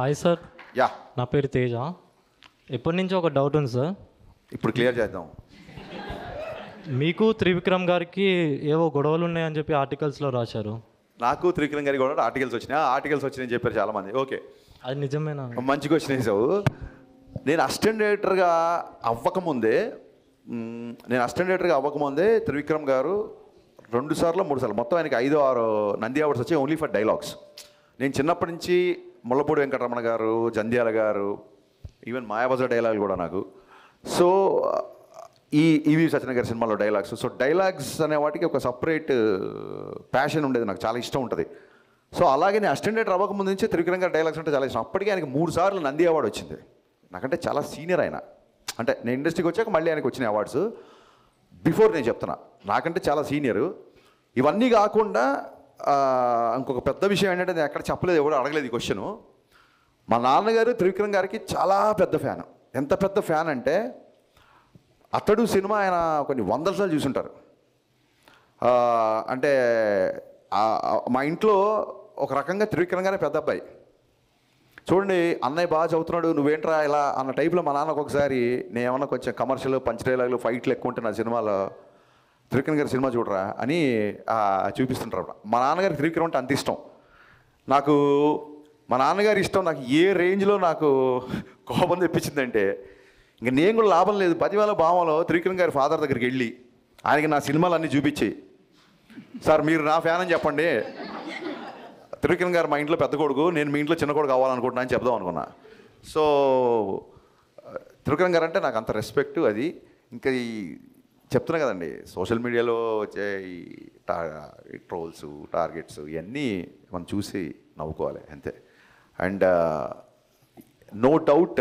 Hi sir, yeah నా పేరు తేజ. ఎప్పటి నుంచో ఒక డౌట్ ఉంది సార్. ఇప్పుడు క్లియర్ చేద్దాం. మీకు త్రివిక్రమ్ గారికి ఏవో గొడవలు ఉన్నాయని చెప్పి ఆర్టికల్స్లో రాశారు. నాకు త్రివిక్రమ్ గారికి కూడా ఆర్టికల్స్ వచ్చినాయి. ఆర్టికల్స్ వచ్చినాయని చెప్పారు చాలామంది. ఓకే, అది నిజమేనా? మంచిగా వచ్చినాయి సార్. నేను అసిస్టెంట్ డైరెక్టర్గా అవ్వకముందే త్రివిక్రమ్ గారు 2 సార్లు 3 సార్లు మొత్తం ఆయనకి 5-6 నంది అవార్డ్స్ వచ్చాయి ఓన్లీ ఫర్ డైలాగ్స్. నేను చిన్నప్పటి నుంచి ముళ్ళపూడి వెంకటరమణ గారు, జంధ్యాల గారు, ఈవెన్ మాయాబజార్ డైలాగులు కూడా నాకు. సో ఈ ఈవి సత్యనారాయణ గారి సినిమాలో డైలాగ్స్, సో డైలాగ్స్ అనే వాటికి ఒక సపరేట్ ప్యాషన్ ఉండేది, నాకు చాలా ఇష్టం ఉంటుంది. సో అలాగే నేను అసిస్టెంట్ డైరెక్టర్ అవ్వకముందు నుంచి త్రివిక్రమ్ గారి డైలాగ్స్ అంటే చాలా ఇష్టం. అప్పటికే ఆయనకి 3 సార్లు నంది అవార్డు వచ్చింది. నాకంటే చాలా సీనియర్ ఆయన. అంటే నేను ఇండస్ట్రీకి వచ్చాక మళ్ళీ ఆయనకు వచ్చిన అవార్డ్స్. బిఫోర్ నేను చెప్తున్నా, నాకంటే చాలా సీనియరు. ఇవన్నీ కాకుండా ఇంకొక పెద్ద విషయం ఏంటంటే, నేను ఎక్కడ చెప్పలేదు, ఎవరు అడగలేదు ఈ క్వశ్చను. మా నాన్నగారు త్రివిక్రమ్ గారికి చాలా పెద్ద ఫ్యాన్. ఎంత పెద్ద ఫ్యాన్ అంటే, అతడు సినిమా ఆయన కొన్ని 100 సార్లు చూసుంటారు. అంటే మా ఇంట్లో ఒక రకంగా త్రివిక్రమ్ గారే పెద్ద అబ్బాయి. చూడండి, అన్నయ్య బాగా చదువుతున్నాడు, నువ్వేంట్రా ఇలా అన్న టైప్లో మా నాన్నకు ఒకసారి నేను ఏమన్నా కొంచెం కమర్షియల్ పంచ్ డైలాగులు ఫైట్లు ఎక్కువ ఉంటే నా సినిమాలో, త్రివిక్రమ్ గారి సినిమా చూడరా అని చూపిస్తుంటారు. మా నాన్నగారికి త్రివిక్రమ్ అంటే అంత ఇష్టం. నాకు మా నాన్నగారి ఇష్టం నాకు ఏ రేంజ్లో నాకు కోపం తెప్పించిందంటే, ఇంక నేను కూడా లాభం లేదు, 10,000 భావంలో త్రివిక్రమ్ గారి ఫాదర్ దగ్గరికి వెళ్ళి ఆయనకి నా సినిమాలు అన్నీ చూపించి, సార్ మీరు నా ఫ్యాన్ అని చెప్పండి, త్రివిక్రమ్ గారు మా ఇంట్లో పెద్ద కొడుకు, నేను మీ ఇంట్లో చిన్న కొడుకు కావాలనుకుంటున్నా అని చెప్దాం అనుకున్నా. సో త్రివిక్రమ్ గారు అంటే నాకు అంత రెస్పెక్ట్. అది ఇంకా ఈ చెప్తున్నా కదండి, సోషల్ మీడియాలో వచ్చే ఈ ట్రోల్స్, టార్గెట్స్ ఇవన్నీ మనం చూసి నవ్వుకోవాలి అంతే. And no doubt